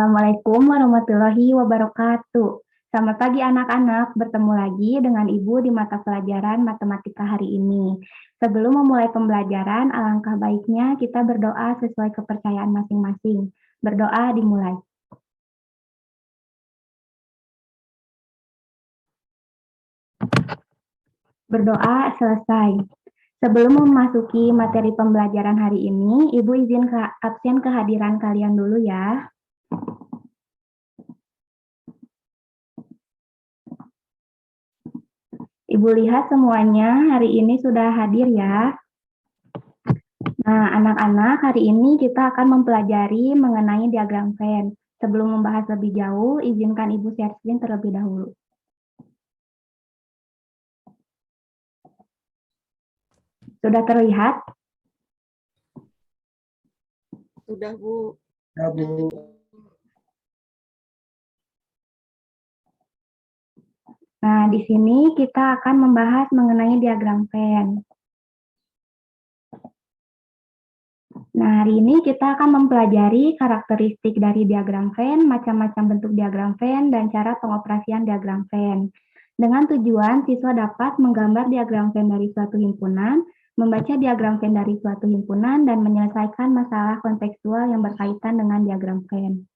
Assalamualaikum warahmatullahi wabarakatuh. Selamat pagi anak-anak, bertemu lagi dengan Ibu di mata pelajaran matematika hari ini. Sebelum memulai pembelajaran, alangkah baiknya kita berdoa sesuai kepercayaan masing-masing. Berdoa dimulai. Berdoa selesai. Sebelum memasuki materi pembelajaran hari ini, Ibu izin absen kehadiran kalian dulu ya. Ibu lihat semuanya hari ini sudah hadir ya. Nah, anak-anak, hari ini kita akan mempelajari mengenai diagram Venn. Sebelum membahas lebih jauh, izinkan Ibu share screen terlebih dahulu. Sudah terlihat? Sudah, Bu. Ya, Bu. Nah, di sini kita akan membahas mengenai diagram Venn. Nah, hari ini kita akan mempelajari karakteristik dari diagram Venn, macam-macam bentuk diagram Venn, dan cara pengoperasian diagram Venn. Dengan tujuan siswa dapat menggambar diagram Venn dari suatu himpunan, membaca diagram Venn dari suatu himpunan, dan menyelesaikan masalah kontekstual yang berkaitan dengan diagram Venn.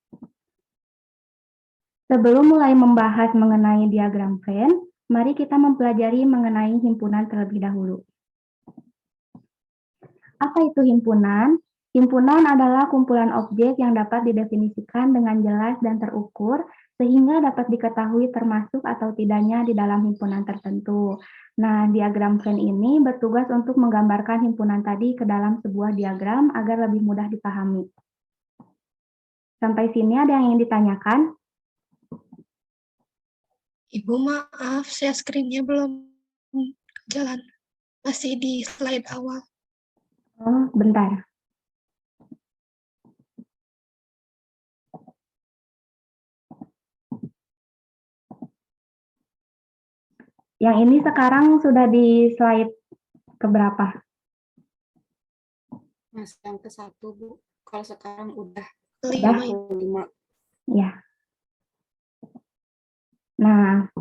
Sebelum mulai membahas mengenai diagram Venn, mari kita mempelajari mengenai himpunan terlebih dahulu. Apa itu himpunan? Himpunan adalah kumpulan objek yang dapat didefinisikan dengan jelas dan terukur, sehingga dapat diketahui termasuk atau tidaknya di dalam himpunan tertentu. Nah, diagram Venn ini bertugas untuk menggambarkan himpunan tadi ke dalam sebuah diagram agar lebih mudah dipahami. Sampai sini ada yang ingin ditanyakan? Ibu, maaf, share screen-nya belum jalan. Masih di slide awal. Oh, bentar. Yang ini sekarang sudah di slide keberapa? Mas, yang ke-1, Bu. Kalau sekarang udah 5. Ya. Nah,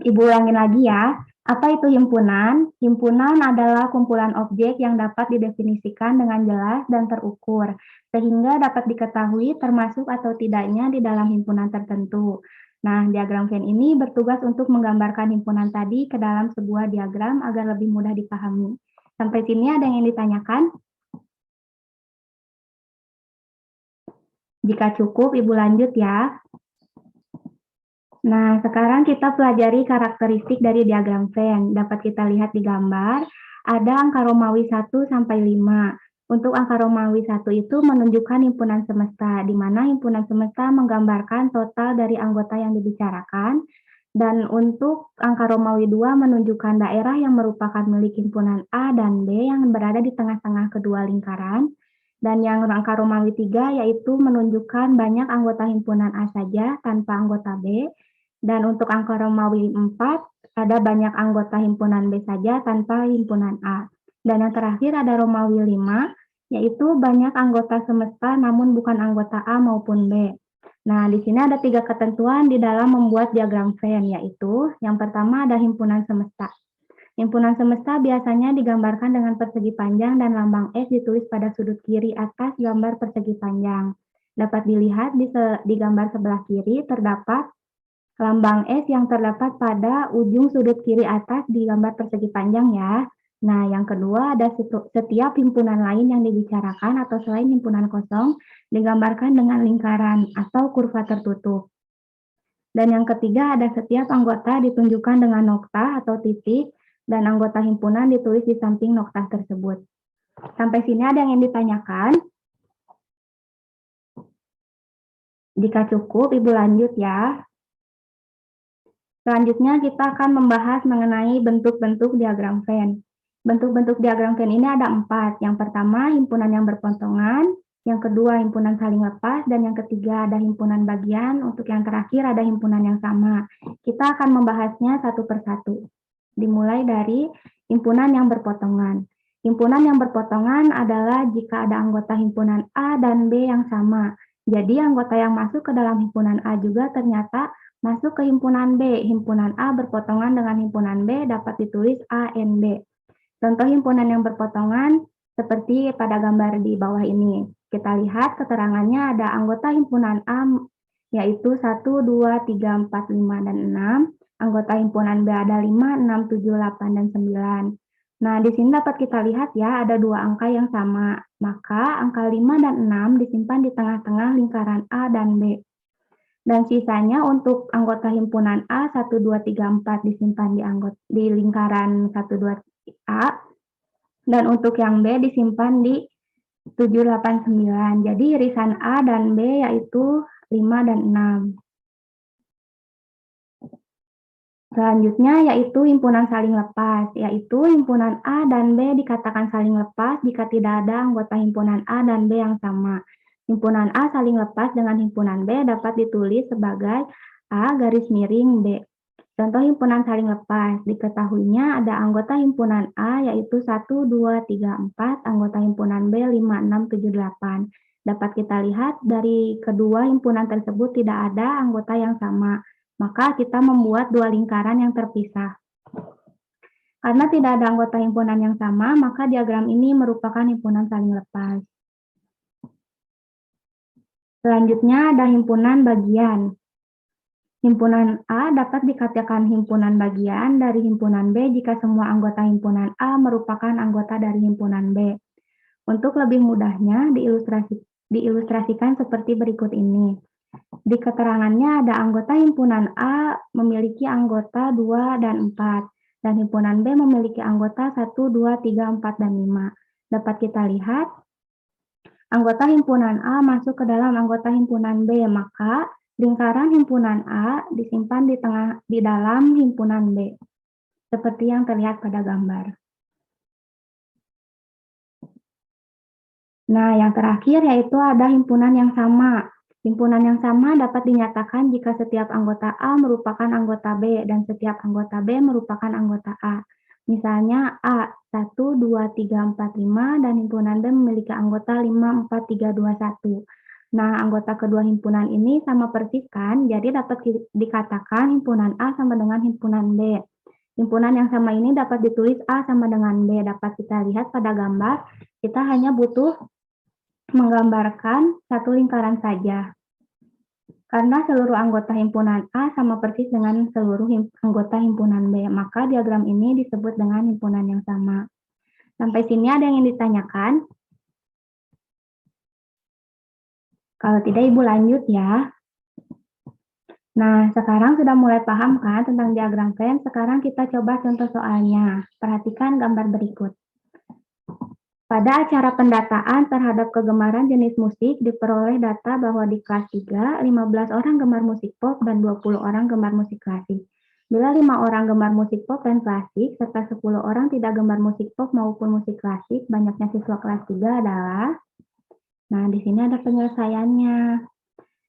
Ibu ulangin lagi ya. Apa itu himpunan? Himpunan adalah kumpulan objek yang dapat didefinisikan dengan jelas dan terukur, sehingga dapat diketahui termasuk atau tidaknya di dalam himpunan tertentu. Nah, diagram Venn ini bertugas untuk menggambarkan himpunan tadi ke dalam sebuah diagram agar lebih mudah dipahami. Sampai sini ada yang ingin ditanyakan? Jika cukup, Ibu lanjut ya. Nah, sekarang kita pelajari karakteristik dari diagram Venn. Dapat kita lihat di gambar, ada angka Romawi 1 sampai 5. Untuk angka Romawi 1 itu menunjukkan himpunan semesta, di mana himpunan semesta menggambarkan total dari anggota yang dibicarakan. Dan untuk angka Romawi 2 menunjukkan daerah yang merupakan milik himpunan A dan B yang berada di tengah-tengah kedua lingkaran. Dan yang angka Romawi 3 yaitu menunjukkan banyak anggota himpunan A saja tanpa anggota B. Dan untuk angka Romawi 4 ada banyak anggota himpunan B saja tanpa himpunan A. Dan yang terakhir ada Romawi 5, yaitu banyak anggota semesta namun bukan anggota A maupun B. Nah, di sini ada 3 ketentuan di dalam membuat diagram Venn, yaitu yang pertama ada himpunan semesta. Himpunan semesta biasanya digambarkan dengan persegi panjang dan lambang S ditulis pada sudut kiri atas gambar persegi panjang. Dapat dilihat di gambar sebelah kiri terdapat lambang S yang terdapat pada ujung sudut kiri atas di gambar persegi panjang ya. Nah, yang kedua ada setiap himpunan lain yang dibicarakan atau selain himpunan kosong digambarkan dengan lingkaran atau kurva tertutup. Dan yang ketiga ada setiap anggota ditunjukkan dengan nokta atau titik dan anggota himpunan ditulis di samping nokta tersebut. Sampai sini ada yang ingin ditanyakan? Jika cukup, Ibu lanjut ya. Selanjutnya kita akan membahas mengenai bentuk-bentuk diagram Venn. Bentuk-bentuk diagram Venn ini ada 4. Yang pertama, himpunan yang berpotongan. Yang kedua, himpunan saling lepas. Dan yang ketiga, ada himpunan bagian. Untuk yang terakhir, ada himpunan yang sama. Kita akan membahasnya satu persatu. Dimulai dari himpunan yang berpotongan. Himpunan yang berpotongan adalah jika ada anggota himpunan A dan B yang sama. Jadi anggota yang masuk ke dalam himpunan A juga ternyata masuk ke himpunan B. Himpunan A berpotongan dengan himpunan B dapat ditulis A, N, B. Contoh himpunan yang berpotongan seperti pada gambar di bawah ini. Kita lihat keterangannya ada anggota himpunan A yaitu 1, 2, 3, 4, 5, dan 6. Anggota himpunan B ada 5, 6, 7, 8, dan 9. Nah, di sini dapat kita lihat ya, ada dua angka yang sama. Maka angka 5 dan 6 disimpan di tengah-tengah lingkaran A dan B. Dan sisanya untuk anggota himpunan A 1, 2, 3, 4 disimpan di lingkaran 1, 2, A. Dan untuk yang B disimpan di 7, 8, 9. Jadi irisan A dan B yaitu 5 dan 6. Selanjutnya yaitu himpunan saling lepas, yaitu himpunan A dan B dikatakan saling lepas jika tidak ada anggota himpunan A dan B yang sama. Himpunan A saling lepas dengan himpunan B dapat ditulis sebagai A garis miring B. Contoh himpunan saling lepas, diketahuinya ada anggota himpunan A yaitu 1, 2, 3, 4, anggota himpunan B 5, 6, 7, 8. Dapat kita lihat dari kedua himpunan tersebut tidak ada anggota yang sama. Maka kita membuat dua lingkaran yang terpisah. Karena tidak ada anggota himpunan yang sama, maka diagram ini merupakan himpunan saling lepas. Selanjutnya ada himpunan bagian. Himpunan A dapat dikatakan himpunan bagian dari himpunan B jika semua anggota himpunan A merupakan anggota dari himpunan B. Untuk lebih mudahnya diilustrasikan seperti berikut ini. Di keterangannya ada anggota himpunan A memiliki anggota 2 dan 4, dan himpunan B memiliki anggota 1, 2, 3, 4, dan 5. Dapat kita lihat, anggota himpunan A masuk ke dalam anggota himpunan B, maka lingkaran himpunan A disimpan di dalam himpunan B, seperti yang terlihat pada gambar. Nah, yang terakhir yaitu ada himpunan yang sama. Himpunan yang sama dapat dinyatakan jika setiap anggota A merupakan anggota B dan setiap anggota B merupakan anggota A. Misalnya A 1, 2, 3, 4, 5 dan himpunan B memiliki anggota 5, 4, 3, 2, 1. Nah, anggota kedua himpunan ini sama persis kan, jadi dapat dikatakan himpunan A sama dengan himpunan B. Himpunan yang sama ini dapat ditulis A sama dengan B. Dapat kita lihat pada gambar, kita hanya butuh menggambarkan satu lingkaran saja. Karena seluruh anggota himpunan A sama persis dengan seluruh anggota himpunan B, maka diagram ini disebut dengan himpunan yang sama. Sampai sini ada yang ingin ditanyakan? Kalau tidak, Ibu lanjut ya. Nah, sekarang sudah mulai paham kan tentang diagram Venn? Sekarang kita coba contoh soalnya. Perhatikan gambar berikut. Pada acara pendataan terhadap kegemaran jenis musik, diperoleh data bahwa di kelas 3, 15 orang gemar musik pop dan 20 orang gemar musik klasik. Bila 5 orang gemar musik pop dan klasik, serta 10 orang tidak gemar musik pop maupun musik klasik, banyaknya siswa kelas 3 adalah... Nah, di sini ada penyelesaiannya.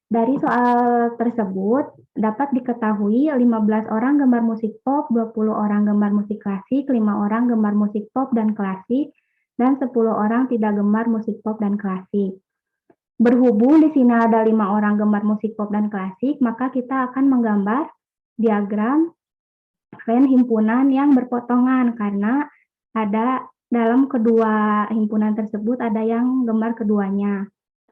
Dari soal tersebut, dapat diketahui 15 orang gemar musik pop, 20 orang gemar musik klasik, 5 orang gemar musik pop dan klasik, dan 10 orang tidak gemar musik pop dan klasik. Berhubung di sini ada 5 orang gemar musik pop dan klasik, maka kita akan menggambar diagram Venn himpunan yang berpotongan karena ada dalam kedua himpunan tersebut ada yang gemar keduanya.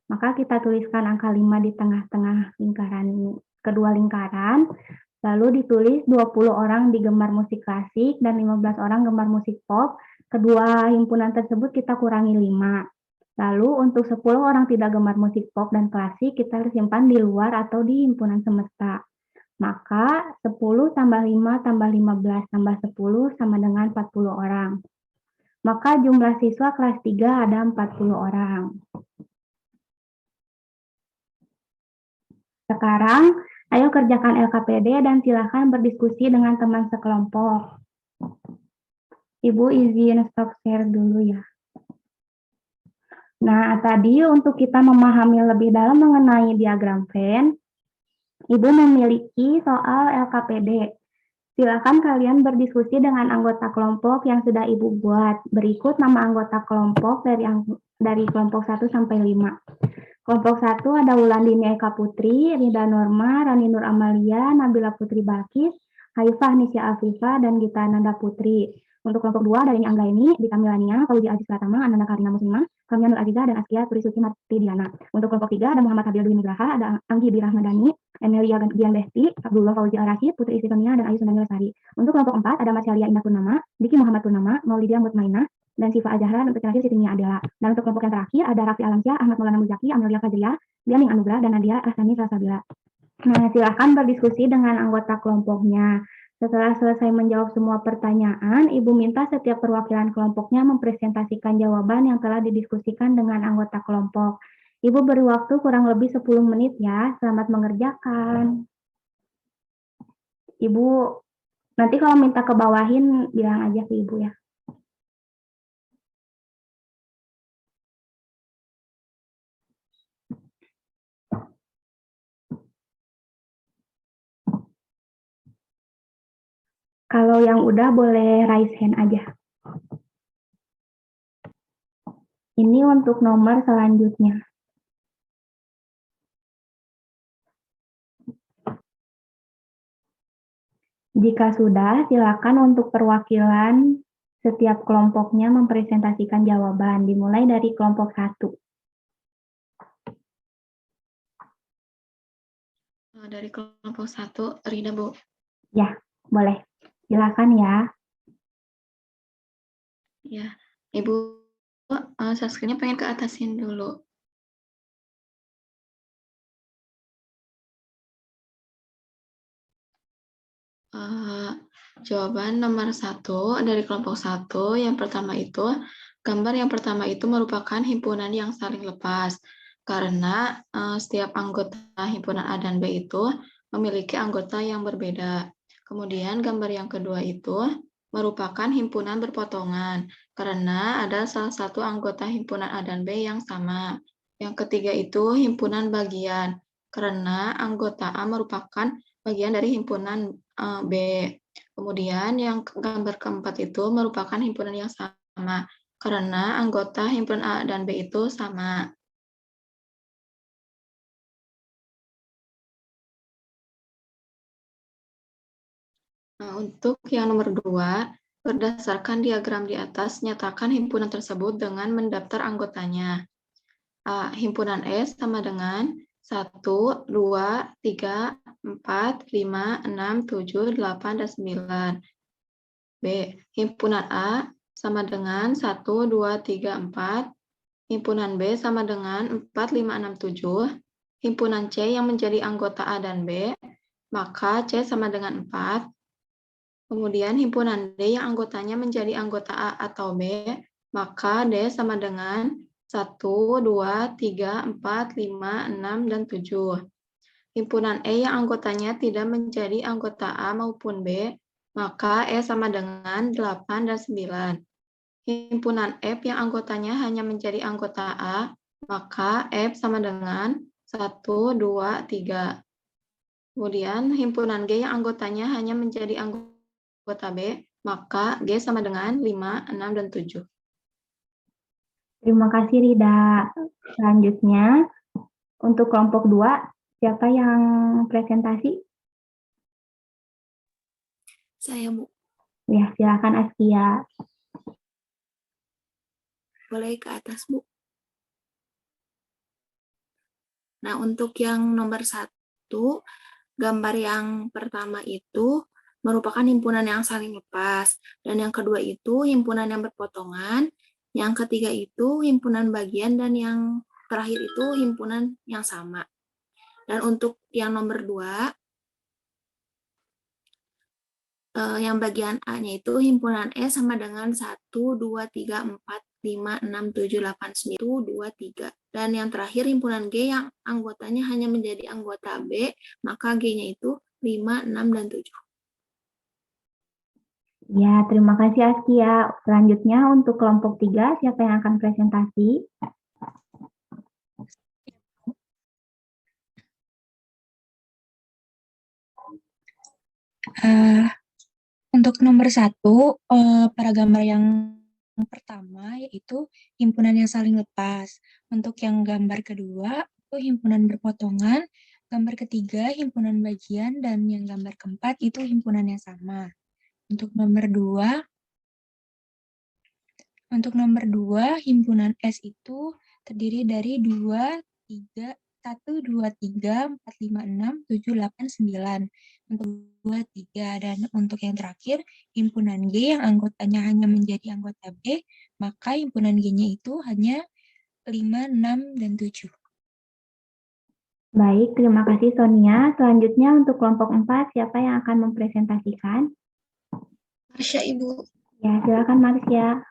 Maka kita tuliskan angka 5 di tengah-tengah lingkaran kedua lingkaran, lalu ditulis 20 orang digemar musik klasik dan 15 orang gemar musik pop. Kedua himpunan tersebut kita kurangi 5. Lalu untuk 10 orang tidak gemar musik pop dan klasik kita simpan di luar atau di himpunan semesta. Maka 10 tambah 5 tambah 15 tambah 10 sama dengan 40 orang. Maka jumlah siswa kelas 3 ada 40 orang. Sekarang, ayo kerjakan LKPD dan silakan berdiskusi dengan teman sekelompok. Ibu izin stop share dulu ya. Nah, tadi untuk kita memahami lebih dalam mengenai diagram Venn, Ibu memiliki soal LKPD. Silakan kalian berdiskusi dengan anggota kelompok yang sudah Ibu buat. Berikut nama anggota kelompok dari kelompok 1 sampai 5. Kelompok 1 ada Wulandini Eka Putri, Rida Norma, Rani Nur Amalia, Nabila Putri Balkis, Haifah Nisya Afifah, dan Gita Nanda Putri. Untuk kelompok 2 ada Rini Anggaini, Dita Milania, Fauzi Aziz Pratama, Ananda Karina Muslimah, Kamia Nur Aziza, dan Askia Turisuci Martidiana. Untuk kelompok 3 ada Muhammad Habil Dwi Nugraha, ada Anggi Birahmadani, Emilia Dian Besti, Abdullah Fauzi Al-Rashid, Putri Istiqomia, dan Ayu Sundani Lestari. Untuk kelompok 4 ada Marcelia Indah Purnama, Diki Muhammad Purnama, Maulidia Mutmainah, dan Siva Azahra, dan untuk terakhir Siti Nia Adela. Dan untuk kelompok yang terakhir ada Raffi Alamsyah, Ahmad Maulana Muzaki, Amelia Fajriah, Dianing Anugrah, dan Nadia Rasani Salsabila. Nah, silakan berdiskusi dengan anggota kelompoknya. Setelah selesai menjawab semua pertanyaan, Ibu minta setiap perwakilan kelompoknya mempresentasikan jawaban yang telah didiskusikan dengan anggota kelompok. Ibu beri waktu kurang lebih 10 menit ya. Selamat mengerjakan. Ibu, nanti kalau minta ke bawahin, bilang aja ke Ibu ya. Kalau yang udah boleh raise hand aja. Ini untuk nomor selanjutnya. Jika sudah, silakan untuk perwakilan setiap kelompoknya mempresentasikan jawaban, dimulai dari kelompok 1. Dari kelompok 1, Rida, Bu. Ya, boleh. Silakan ya. Ya, Ibu, subscribe-nya pengen ke atasin dulu. Jawaban nomor 1 dari kelompok 1, yang pertama itu, gambar yang pertama itu merupakan himpunan yang saling lepas, karena setiap anggota himpunan A dan B itu memiliki anggota yang berbeda. Kemudian gambar yang kedua itu merupakan himpunan berpotongan, karena ada salah satu anggota himpunan A dan B yang sama. Yang ketiga itu himpunan bagian, karena anggota A merupakan bagian dari himpunan B. Kemudian yang gambar keempat itu merupakan himpunan yang sama, karena anggota himpunan A dan B itu sama. Nah, untuk yang nomor 2, berdasarkan diagram di atas, nyatakan himpunan tersebut dengan mendaftar anggotanya. A. Himpunan S sama dengan 1, 2, 3, 4, 5, 6, 7, 8, dan 9. B. Himpunan A sama dengan 1, 2, 3, 4. Himpunan B sama dengan 4, 5, 6, 7. Himpunan C yang menjadi anggota A dan B, maka C sama dengan 4. Kemudian himpunan D yang anggotanya menjadi anggota A atau B, maka D sama dengan 1, 2, 3, 4, 5, 6, dan 7. Himpunan E yang anggotanya tidak menjadi anggota A maupun B, maka E sama dengan 8 dan 9. Himpunan F yang anggotanya hanya menjadi anggota A, maka F sama dengan 1, 2, 3. Kemudian himpunan G yang anggotanya hanya menjadi anggota B, maka G sama dengan 5, 6, dan 7. Terima kasih Rida. Selanjutnya, untuk kelompok 2, siapa yang presentasi? Saya, Bu. Ya, silakan Askia. Boleh ke atas, Bu. Nah, untuk yang nomor 1, gambar yang pertama itu merupakan himpunan yang saling lepas. Dan yang kedua itu himpunan yang berpotongan. Yang ketiga itu himpunan bagian. Dan yang terakhir itu himpunan yang sama. Dan untuk yang nomor 2, yang bagian A-nya itu himpunan E sama dengan 1, 2, 3, 4, 5, 6, 7, 8, 9, 2, 3. Dan yang terakhir himpunan G yang anggotanya hanya menjadi anggota B, maka G-nya itu 5, 6, dan 7. Ya, terima kasih Askia. Selanjutnya untuk kelompok 3, siapa yang akan presentasi? Untuk nomor 1, pada gambar yang pertama yaitu himpunan yang saling lepas. Untuk yang gambar kedua, itu himpunan berpotongan, gambar ketiga himpunan bagian, dan yang gambar keempat itu himpunan yang sama. Untuk nomor 2, himpunan S itu terdiri dari 2, 3, 1, 2, 3, 4, 5, 6, 7, 8, 9. Untuk 2, 3. Dan untuk yang terakhir, himpunan G yang anggotanya hanya menjadi anggota B, maka himpunan G-nya itu hanya 5, 6, dan 7. Baik, terima kasih Sonia. Selanjutnya untuk kelompok 4, siapa yang akan mempresentasikan? Marsha, Ibu. Ya, silakan Marsha.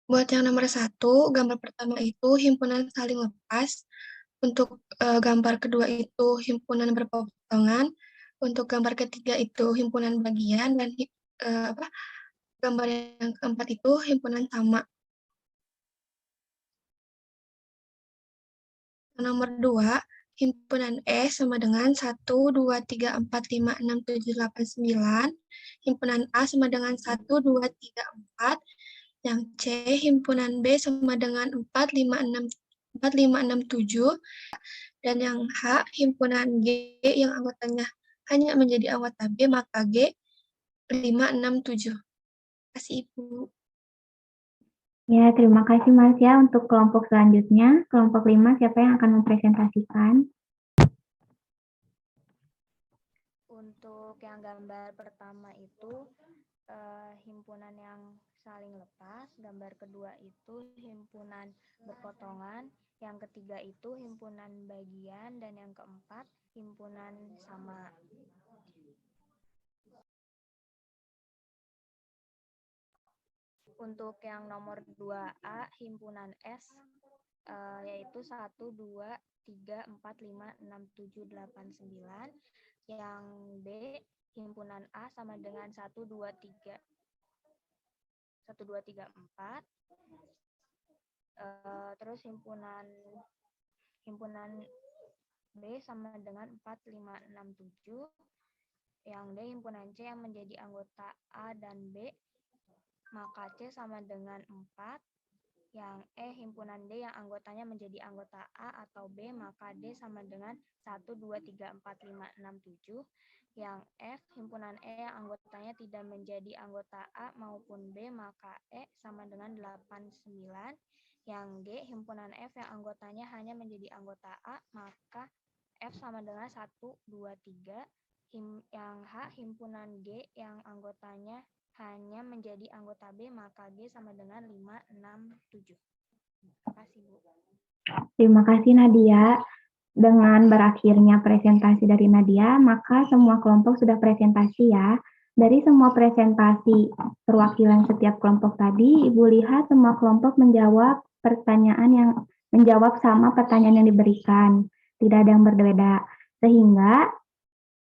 Buat yang nomor 1, gambar pertama itu himpunan saling lepas. Untuk gambar kedua itu himpunan berpotongan. Untuk gambar ketiga itu himpunan bagian. Dan gambar yang keempat itu himpunan sama. Nomor 2, himpunan S sama dengan 1, 2, 3, 4, 5, 6, 7, 8, 9. Himpunan A sama dengan 1, 2, 3, 4. Yang C, himpunan B sama dengan 4, 5, 6, 7. Dan yang H, himpunan G yang anggotanya hanya menjadi anggota B, maka G 5, 6, 7. Terima kasih, Ibu. Ya, terima kasih Marsha. Untuk kelompok selanjutnya, kelompok 5, siapa yang akan mempresentasikan? Untuk yang gambar pertama itu himpunan yang saling lepas, gambar kedua itu himpunan berpotongan, yang ketiga itu himpunan bagian, dan yang keempat himpunan sama. Untuk yang nomor 2A, himpunan S, yaitu 1, 2, 3, 4, 5, 6, 7, 8, 9. Yang B, himpunan A sama dengan 1, 2, 3, 4. Terus himpunan B sama dengan 4, 5, 6, 7. Yang D, himpunan C yang menjadi anggota A dan B, maka C sama dengan 4. Yang E, himpunan D yang anggotanya menjadi anggota A atau B, maka D sama dengan 1, 2, 3, 4, 5, 6, 7. Yang F, himpunan E yang anggotanya tidak menjadi anggota A maupun B, maka E sama dengan 8, 9. Yang G, himpunan F yang anggotanya hanya menjadi anggota A, maka F sama dengan 1, 2, 3. Yang H, himpunan G yang anggotanya hanya menjadi anggota B, maka G sama dengan 5, 6, 7. Terima kasih, Bu. Terima kasih Nadia. Dengan berakhirnya presentasi dari Nadia, maka semua kelompok sudah presentasi ya. Dari semua presentasi perwakilan setiap kelompok tadi, Ibu lihat semua kelompok menjawab sama pertanyaan yang diberikan. Tidak ada yang berbeda. Sehingga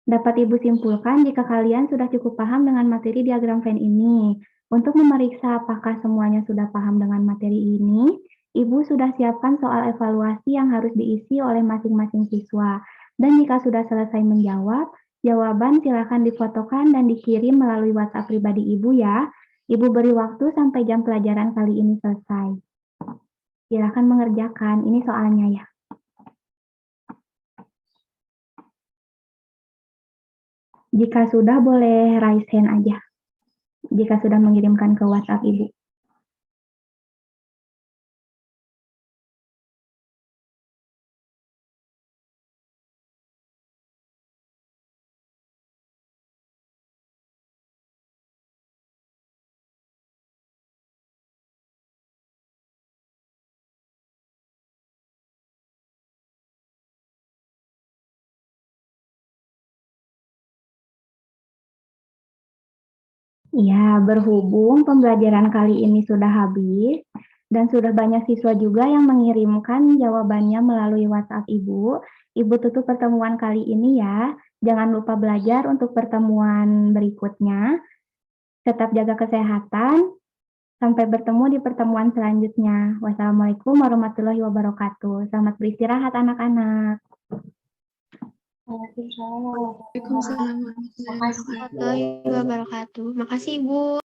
dapat Ibu simpulkan jika kalian sudah cukup paham dengan materi diagram Venn ini. Untuk memeriksa apakah semuanya sudah paham dengan materi ini, Ibu sudah siapkan soal evaluasi yang harus diisi oleh masing-masing siswa. Dan jika sudah selesai menjawab, jawaban silakan difotokan dan dikirim melalui WhatsApp pribadi Ibu ya. Ibu beri waktu sampai jam pelajaran kali ini selesai. Silakan mengerjakan, ini soalnya ya. Jika sudah boleh raise hand aja. Jika sudah mengirimkan ke WhatsApp Ibu. Ya, berhubung pembelajaran kali ini sudah habis, dan sudah banyak siswa juga yang mengirimkan jawabannya melalui WhatsApp Ibu. Ibu tutup pertemuan kali ini ya. Jangan lupa belajar untuk pertemuan berikutnya. Tetap jaga kesehatan. Sampai bertemu di pertemuan selanjutnya. Wassalamualaikum warahmatullahi wabarakatuh. Selamat beristirahat anak-anak. Waalaikumsalam warahmatullahi wabarakatuh. Makasih, Ibu.